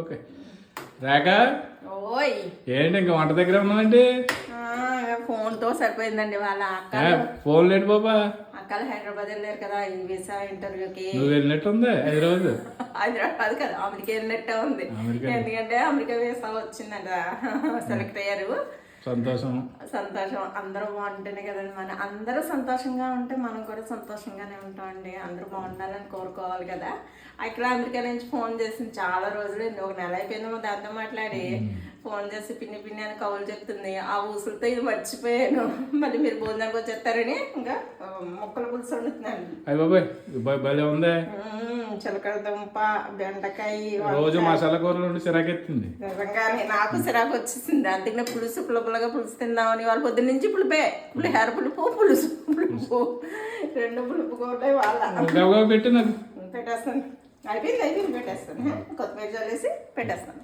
Okay రేఖ ఓయ్ ఏంటి ఇంకా వంట దగ్గర ఉన్నామండి. ఫోన్తో సరిపోయిందండి. వాళ్ళ ఫోన్ లేండి బాబా. అక్కలు హైదరాబాద్ వెళ్ళారు కదా ఈ వీసా ఇంటర్వ్యూకి. నువ్వు వెళ్ళినట్టుంది హైదరాబాద్. హైదరాబాద్ కదా అమెరికా వెళ్ళినట్టే ఉంది. ఎందుకంటే అమెరికా వీసా వచ్చిందంట, సెలెక్ట్ అయ్యారు. సంతోషం సంతోషం. అందరూ బాగుంటేనే కదండి, మన అందరూ సంతోషంగా ఉంటే మనం కూడా సంతోషంగానే ఉంటామండి. అందరూ బాగుండాలని కోరుకోవాలి కదా. అక్కడ అమెరికా నుంచి ఫోన్ చేసింది, చాలా రోజులు ఒక నెల అయిపోయిందేమో దాంతో మాట్లాడి. ఫోన్ చేసి పిన్ని పిన్ని అని కవులు చెప్తుంది. ఆ ఊసులతో ఇది మర్చిపోయాను. మళ్ళీ మీరు భోజనానికి వచ్చేస్తారని ఇంకా మొక్కల పులుసు వండుతున్నాను. అయ్య బాబాయ్ భలే ఉంది. చిలకడ దుంప, బెండకాయ, రోజు మసాలా కూరలు చిరాకెత్తుంది. నిజంగానే నాకు చిరాకు వచ్చేసింది. అందుకనే పులుసు పులుపులుగా పులుసు తిందామని వాళ్ళు పొద్దున్న నుంచి పులిపే, పులిహోర పులుపు, పులుసు పులుపు, రెండు పులుపు కూరలే వాళ్ళ పెట్టు నాకు పెట్టేస్తాను. అయిపోయింది పెట్టేస్తాను. కొత్తిమీర చల్లేసి పెట్టేస్తాను.